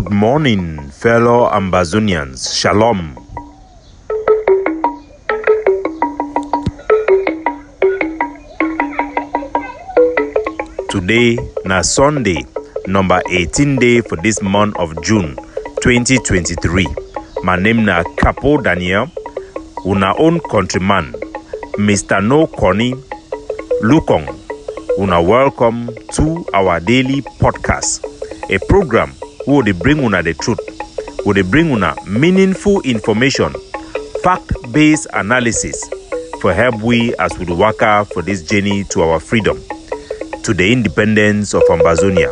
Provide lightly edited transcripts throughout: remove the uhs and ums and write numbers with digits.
Good morning, fellow Ambazonians. Shalom. Today na Sunday, number 18 day for this month of June 2023. My name na Capo Daniel, una own countryman, Mr. No Connie Lukong. Una welcome to our daily podcast, a program where they bring una the truth, where they bring una meaningful information, fact-based analysis for help we as we work out for this journey to our freedom, to the independence of Ambazonia.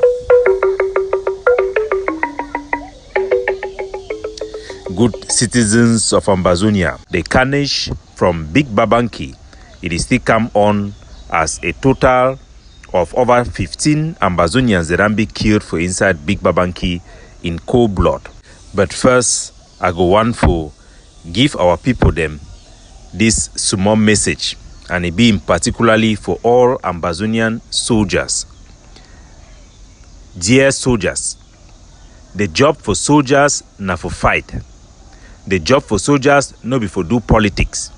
Good citizens of Ambazonia, the carnage from Big Babanki, it is still come on as a total of over 15 Ambazonians that have been killed for inside Big Babanki in cold blood. But first, I go want to give our people them this small message, and it being particularly for all Ambazonian soldiers. Dear soldiers, the job for soldiers na for fight. The job for soldiers no be for do politics.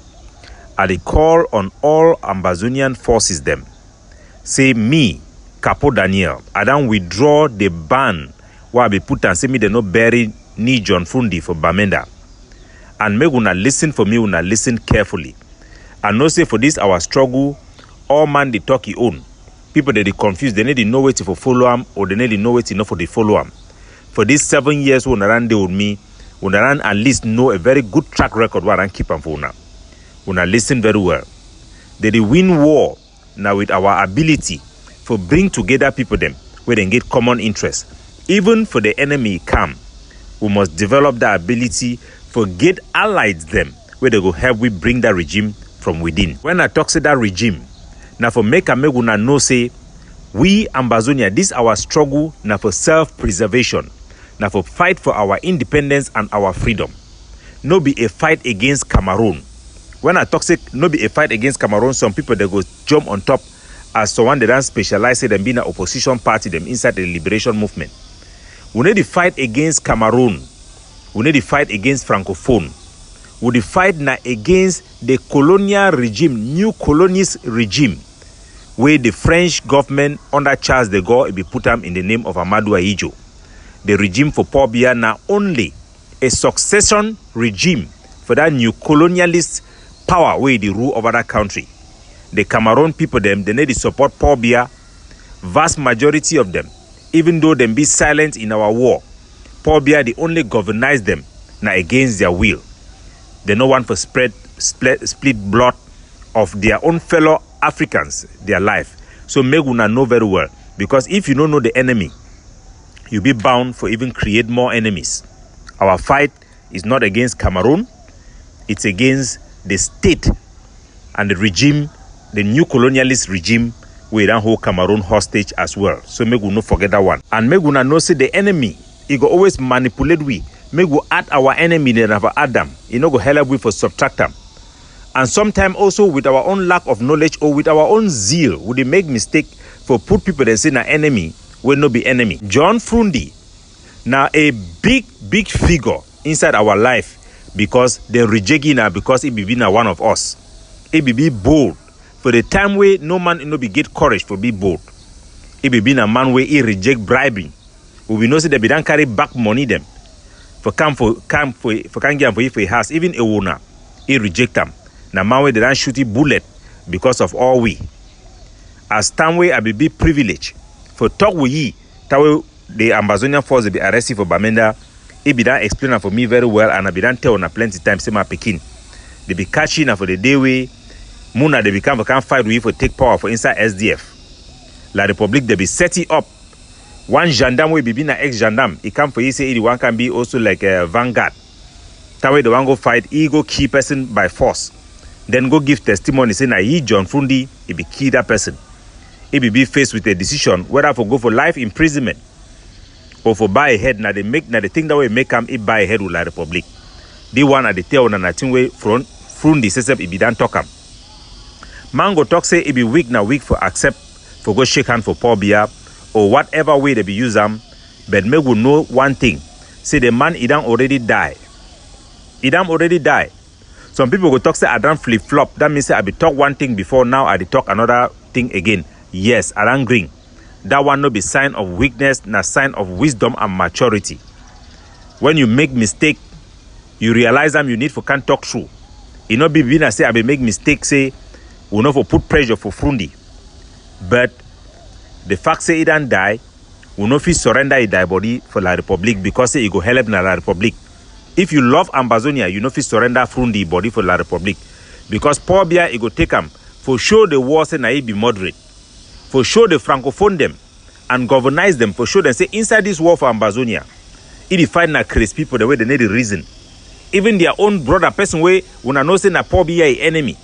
I dey call on all Ambazonian forces them. Say me, Capo Daniel, I don't withdraw the ban where I be put and say me they no bury ni John Fru Ndi for Bamenda. And me una listen for me, una listen carefully. And no say for this our struggle, all man they talk he own. People they confused, they need to know where to follow him, or they need to know where to know for they follow him. For these 7 years when I ran with me, when I ran at least know a very good track record where I keep on for una. Una listen very well. They win war now with our ability for bring together people them where they get common interest. Even for the enemy come, we must develop the ability for get allies them where they go help we bring that regime from within. When I talk to that regime, now for make a meguna know say we Ambazonia, this our struggle now for self-preservation, now for fight for our independence and our freedom. No be a fight against Cameroon. When I talk say no be a fight against Cameroon, some people they go jump on top as someone they don't specialize them being an opposition party them inside the liberation movement. We need to fight against Cameroon. We need to fight against Francophone. We need to fight now against the colonial regime, new colonist regime, where the French government under Charles de Gaulle be put them in the name of Amadou Ahidjo. The regime for Pobia now only a succession regime for that new colonialist power where they rule over that country. The Cameroon people them, they need to support Paul Biya. Vast majority of them, even though them be silent in our war, Paul Biya they only governize them now against their will. They no want for split blood of their own fellow Africans, their life. So make una know very well, because if you don't know the enemy, you'll be bound for even create more enemies. Our fight is not against Cameroon, it's against the state and the regime, the new colonialist regime, we don't hold Cameroon hostage as well. So make we not forget that one. And make we not know say the enemy, he go always manipulate we. Make we add our enemy, they never add them. He no go help we for subtract them. And sometimes also with our own lack of knowledge or with our own zeal, we dey make mistake for put people that say na enemy will not be enemy. John Fru Ndi, now a big figure inside our life, because they reject him now because he be now one of us. He be bold. For the time where no man no be get courage for be bold. He be a man where he reject bribing. We know say they be don't carry back money them. For come for a house, even a owner, he reject them. Now man where they don't shoot a bullet because of all we. As time where I be privilege. For talk with ye, that way the Ambazonian force will be arrested for Bamenda. He be done explain for me very well, and I be done tell on a plenty times say my Pekin. They be catching for the day way Muna they become can fight with for take power for inside SDF. La Republic they be setting up. One gendarme will be an ex-gendarme. He come for you say the one can be also like a vanguard. That way the one go fight, he go key person by force. Then go give testimony say na he John Fru Ndi, he be key that person. He be faced with a decision whether for go for life imprisonment or for buy a head. Now they think that way make him it buy a head with La Republic. The one at the tail on a thing way Fru Ndi says he be done talk him. Mango talk say it be weak now weak for accept for go shake hand for Paul Biya or whatever way they be use them. But me will know one thing. say the man Idam already die. Idam already die. Some people go talk say I don't flip flop. That means say I be talk one thing before, now I talk another thing again. Yes, I don't green. That one no be sign of weakness, na sign of wisdom and maturity. When you make mistake, you realize them you need for can't talk true. You know be being say I be make mistake say we know for put pressure for Fru Ndi. But the fact say he don't die, we know if he surrender he die body for La Republic because say he go help na La Republic. If you love Ambazonia, you know if he surrender Fru Ndi body for La Republic. Because Paul Biya he go take him for show the war say na he be moderate. For show the francophone them and governize them, for show them say inside this war for Ambazonia, it find na crazy people the way they need the reason. Even their own brother person way una know say na Paul Biya enemy.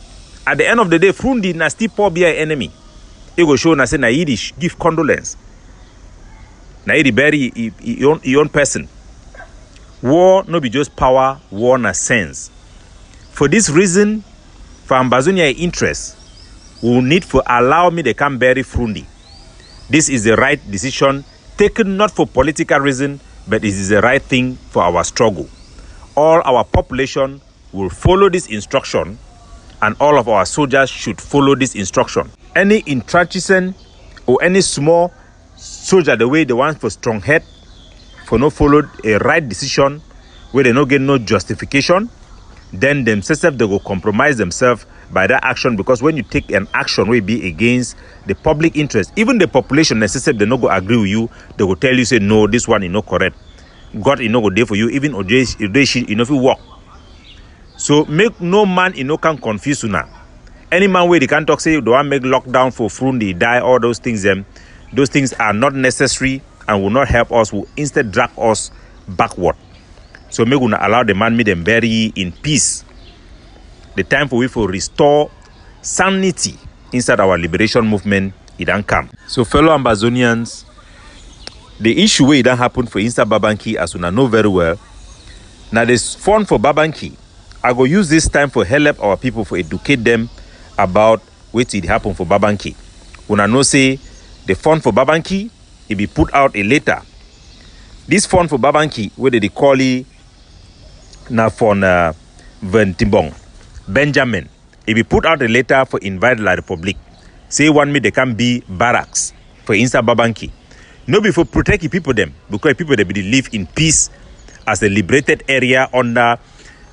At the end of the day, Fru Ndi na still Paul Biya enemy. He go show na say na Yiddish give condolence. Na he bury his own person. War no be just power, war na sense. For this reason, for Ambazonia interest, we will need to allow me to come bury Fru Ndi. This is the right decision, taken not for political reason, but it is the right thing for our struggle. All our population will follow this instruction, and all of our soldiers should follow this instruction. Any intransigent or any small soldier, the way they want for strong head, for no follow a right decision, where they no get no justification, then themselves they go compromise themselves by that action. Because when you take an action will be against the public interest, even the population necessarily they no go agree with you, they go tell you say no, this one is not correct. God is not go there for you, even Odeshi you know if you walk. So make no man you know can confuse you now. Any man where they can talk say they want make lockdown for Fru Ndi die, all those things those things are not necessary and will not help us, will instead drag us backward. So make we not allow the man meet them bury in peace. The time for we to restore sanity inside our liberation movement, it don't come. So fellow Ambazonians, the issue where it don't happen for inside Babanki, as we know very well. Now this fund for Babanki, I go use this time for help our people, for educate them about what it happen for Babanki. When I know say the fund for Babanki, it be put out a letter. This fund for Babanki, where they call it na for Ventimbong Benjamin, it be put out a letter for invite La Republic. Say one me they can be barracks for inside Babanki. No be for protect the people them, because people they be live in peace as a liberated area under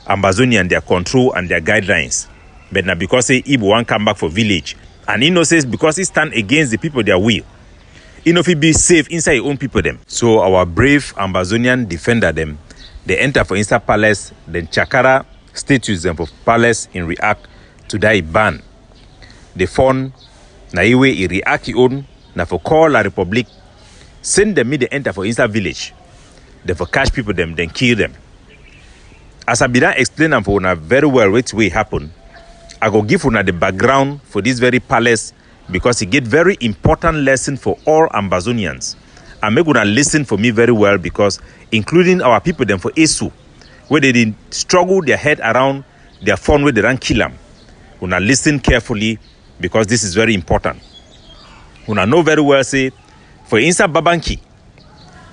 Ambazonia and their control and their guidelines. But now because say Ibo want come back for village, and he knows says because he stand against the people their will, he know if he be safe inside his own people them. So our brave Ambazonian defender them, they enter for inside palace, then Chakara statues them for palace in react to that ban. The phone na iwe he react he own na for call La Republic, send them me they enter for inside village. They for catch people them, then kill them. As I be done explain them for una very well which way happen, I go give una the background for this very palace because it get very important lesson for all Ambazonians. And make una listen for me very well because including our people them for Esu, where they didn't struggle their head around their phone where they don't kill them. Una listen carefully because this is very important. Una know very well say for inside Babanki,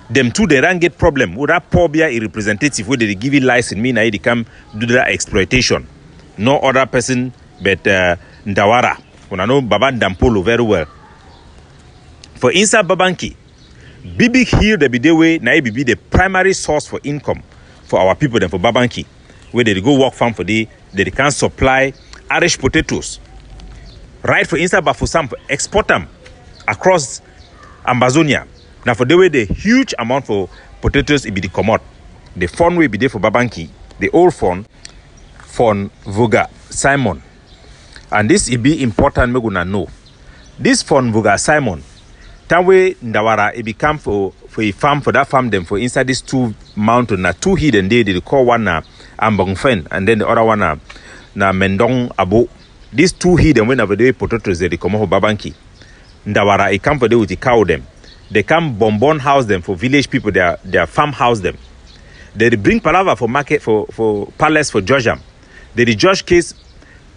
them two they don't get problem with that Paul Biya a representative where they give it license me now they come do that exploitation. No other person but Ndawara. Una know Baba Dampolo very well. For inside Babanki, Bibi here the be way na be the primary source for income for our people then for Babanki, where they go work farm for they can supply Irish potatoes. Right for inside Bafusam export them across Ambazonia. Now for the way the huge amount for potatoes it be the commod. The fund will be there for Babanki, the old fund Voga Simon. And this it be important me gonna know. This fund Voga Simon, that way Ndawara it become for a farm for that farm them for inside these two mountain na two hidden they call one na Ambongfen and then the other one na Mendong Abo. These two hidden whenever they potatoes they come for Babanki. Ndawara it come for they with the cow them. They come bonbon house them for village people, their farmhouse them. They bring palava for market for palace for Georgia. They judge case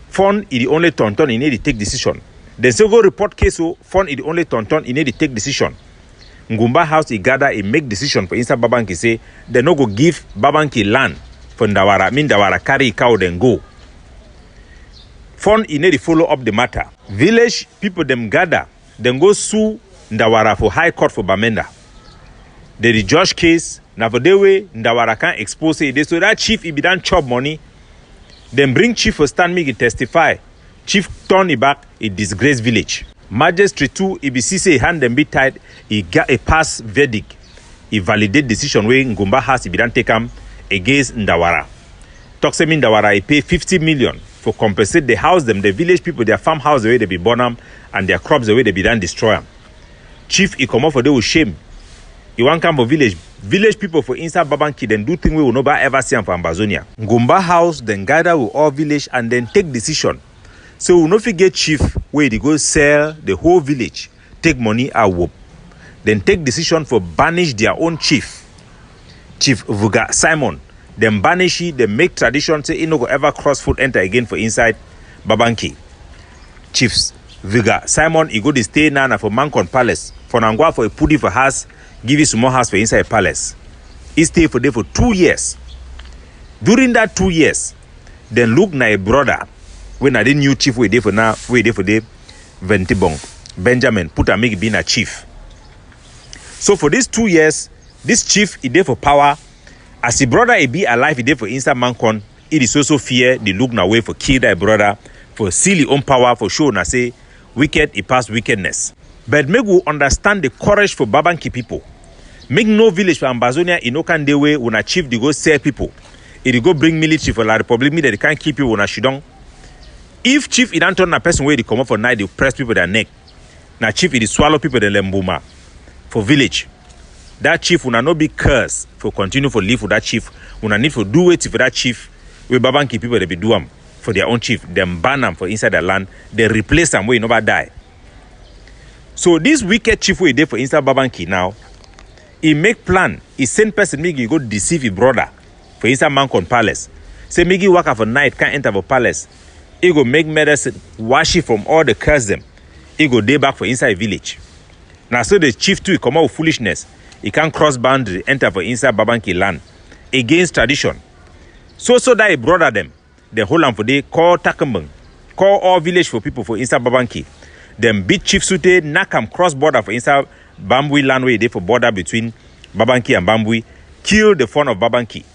fund is the only tonton he need to take decision. They say go report case so fund is the only tonton he need to take decision. Ngumba House he gather, he make decision for inside Babanki say they no go give Babanki land for Ndawara. Mean Ndawara carry cow then go. Fund he need to follow up the matter. Village people them gather, then go sue Ndawara for High Court for Bamenda. The judge case, now for the way Ndawara can expose it. So that chief he be done chop money. Then bring chief for stand me to testify. Chief turn it back, he disgrace village. Magistrate 2, EBC say hand them be tied, he got a pass verdict. He validate decision where Ngumba has he be done take him against Ndawara. Talk say Ndawara he pay 50 million for compensate the house them, the village people, their farmhouse the way they be burn them and their crops the way they be done destroy them. Chief he come up for they with shame. He want come for village people for inside Babanki then do thing we will never ever see them for Ambazonia. Ngumba House then gather with all village and then take decision. So we no forget chief where they go sell the whole village, take money out, then take decision for banish their own chief. Chief Vuga Simon, then banish it, then make tradition say he no go ever cross foot enter again for inside Babanki. Chiefs Vuga Simon he go to stay now for Mankon Palace, for Nangwa for a pudi for house, give you small house for inside palace. He stay for there for 2 years. During that 2 years, then look na a brother. When I didn't new chief we there for now, we there for the Ventibong Benjamin put a make being a chief. So for these 2 years, this chief he there for power. As the brother he be alive, he there for inside Mankon. It is also fear the look na way for kill that brother, for seal his own power, for show na say wicked he pass wickedness. But make we understand the courage for Babanki people. Make no village for Ambazonia in no can they way when a chief they go sell people. It go bring military for La Republic, me that they can't keep you when a shidong. If chief he don't turn a person where they come up for night, they press people their neck. Now chief he swallow people the lembuma for village. That chief will not be cursed for continue for live for that chief. Will not need for do it for that chief. We Babanki people they be do them for their own chief. Them ban them for inside the land. They replace them where you never die. So this wicked chief we there for inside Babanki now, he make plan. He send person make he go deceive his brother for inside Mankon Palace. Say make he work for night can't enter for palace. He go make medicine, wash it from all the curse them. He go day back for inside village. Now so the chief too he come out with foolishness. He can't cross boundary, enter for inside Babanki land. Against tradition. So that he brother them. They hold on for they call Takambang. Call all village for people for inside Babanki. Them beat Chief Sute, knock him cross border for inside Bambui land where they for border between Babanki and Bambui. Kill the fun of Babanki.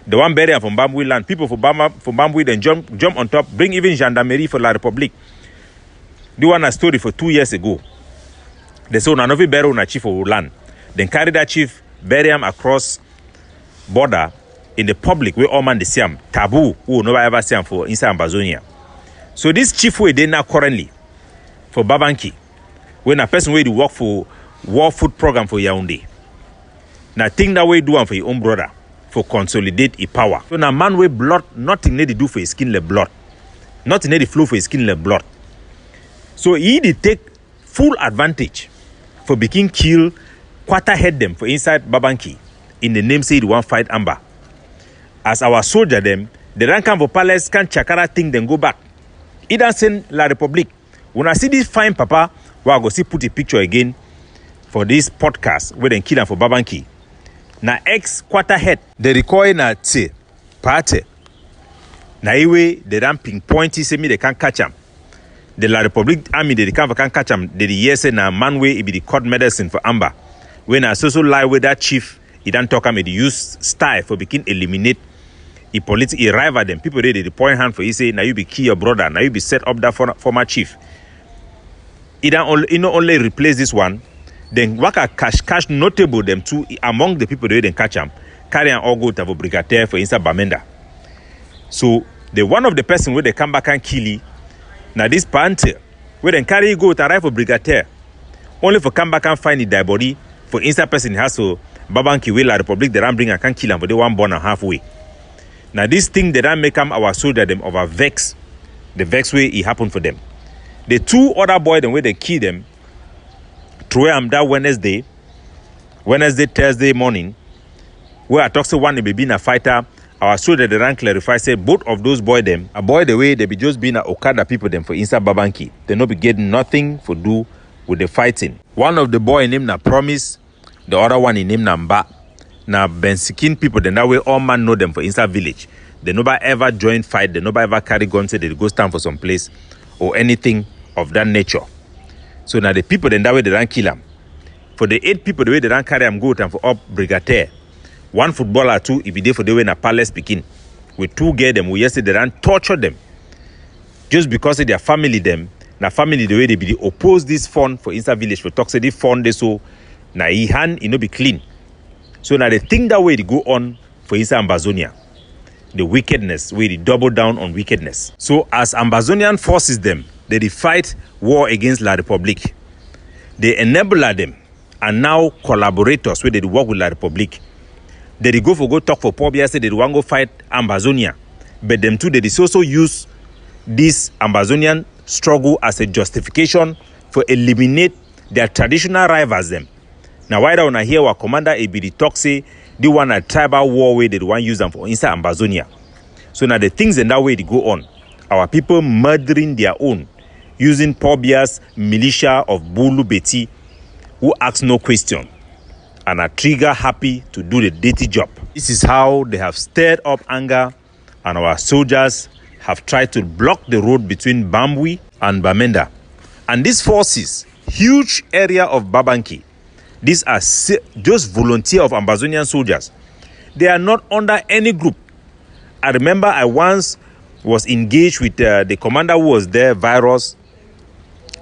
The one buried from Bambui land, people for Bambui then jump on top, bring even gendarmerie for La Republique. They want a story for 2 years ago. They say na novi bury una chief of land. Then carry that chief, bury him across border in the public where all man they see him. Taboo, who never ever see him for inside Ambazonia. So this chief way they now currently for Babanki, when a person way to work for war food program for Yaoundé. Now think that way do one for your own brother. For consolidate his power. So now man with blood, nothing need to do for his skin le blood. Nothing need to flow for his skin le blood. So he did take full advantage for being killed, quarter head them for inside Babanki. In the name say he want fight Amba. As our soldier them, they don't come for palace, can chakara thing then go back. He don't send La Republique. When I see this fine papa, well, I go see put a picture again for this podcast where they kill him for Babanki. Na ex quarter head they record na tse party na iwe they don't pinpoint say me they can't catch him. The La Republique army they can't catch him. They yes say na man way it be the court medicine for Amba. When I so lie with that chief, he don't talk him. He use style for begin eliminate he political rival them. People they point hand for he say now you be kill your brother, now you be set up that former chief. He not only replace this one. Then waka cash notable them too among the people they didn't catch them. Carry an all go to have brigadier for inside Bamenda. So the one of the person where they come back and kill you. Now this panther where they carry go to arrive for brigadier. Only for come back and find the dead body for inside person has to Babanki will La Republique they don't bring and can kill them but they one born and halfway. Now this thing they don't make them our soldier them over vex. The vex way it happened for them. The two other boys the way they kill them. Through that Wednesday, Thursday morning, where I talk to one they be a fighter, our soldier they ran clarify say both of those boy the way they be just being a Okada people them for inside Babanki. They no be getting nothing for do with the fighting. One of the boy named na Promise, the other one in named Namba. Now Bensikin people, then that way all man know them for inside village. They never ever join fight, they never ever carry guns, say they go stand for some place or anything of that nature. So now the people then that way they don't kill them. For the 8 people the way they don't carry them go time for up brigadier. 1 footballer, 2 if they for the way in a palace speaking. With 2 get them, we yesterday they don't torture them. Just because of their family them, na family the way they be oppose this fund for inside village for talk say this fund they so na he hand it no be clean. So now they think that way they go on for inside Ambazonia. The wickedness, where they double down on wickedness. So as Ambazonian forces them, they fight war against La Republique. They enable them and now collaborators where they work with La Republique. They go talk for Pobia, say they want go fight Ambazonia. But them too, they also use this Ambazonian struggle as a justification for eliminate their traditional rivals them. Now why don't I hear our commander ABD talk say they want a tribal war way they want use them for inside Ambazonia. So now the things in that way they go on. Our people murdering their own, using Pobia's militia of Bulu Beti who ask no question and are trigger happy to do the dirty job. This is how they have stirred up anger, and our soldiers have tried to block the road between Bambui and Bamenda. And these forces, huge area of Babanki, these are just volunteer of Ambazonian soldiers. They are not under any group. I remember I once was engaged with the commander who was there, Virus,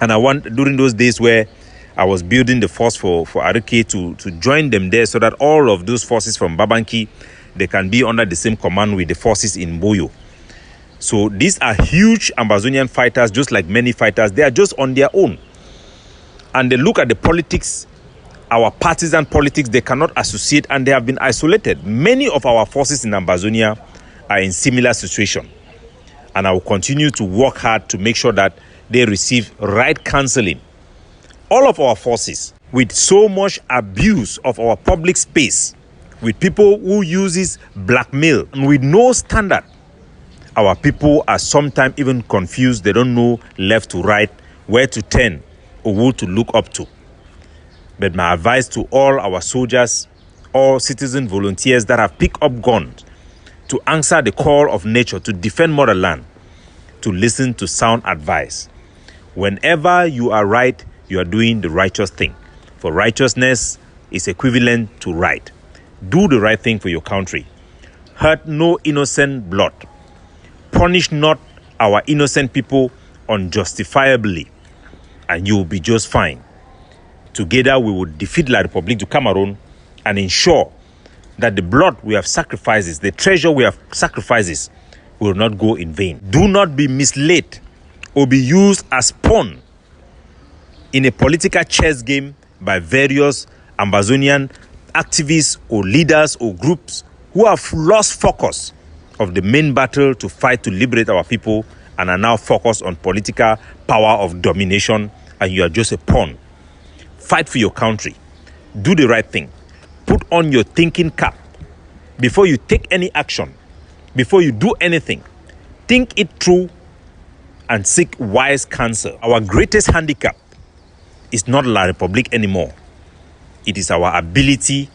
and during those days where I was building the force for Arike to join them there so that all of those forces from Babanki, they can be under the same command with the forces in Boyo. So these are huge Ambazonian fighters, just like many fighters. They are just on their own. And they look at the politics, our partisan politics, they cannot associate, and they have been isolated. Many of our forces in Ambazonia are in similar situation. And I will continue to work hard to make sure that they receive right counseling. All of our forces, with so much abuse of our public space, with people who uses blackmail, and with no standard, our people are sometimes even confused. They don't know left to right, where to turn, or who to look up to. But my advice to all our soldiers, all citizen volunteers that have picked up guns to answer the call of nature to defend motherland, to listen to sound advice. Whenever you are right, you are doing the righteous thing. For righteousness is equivalent to right. Do the right thing for your country. Hurt no innocent blood. Punish not our innocent people unjustifiably, and you will be just fine. Together we will defeat La Republique du Cameroon and ensure that the blood we have sacrifices, the treasure we have sacrifices, will not go in vain. Do not be misled or be used as pawn in a political chess game by various Ambazonian activists or leaders or groups who have lost focus of the main battle to fight to liberate our people and are now focused on political power of domination, and you are just a pawn. Fight for your country. Do the right thing. Put on your thinking cap. Before you take any action, before you do anything, think it through and seek wise counsel. Our greatest handicap is not La Republique anymore. It is our ability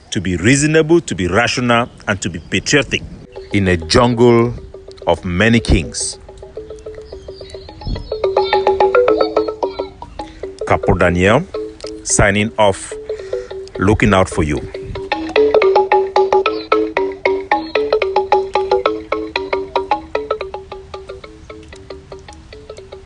to be reasonable, to be rational, and to be patriotic in a jungle of many kings. Capo Daniel, signing off, looking out for you.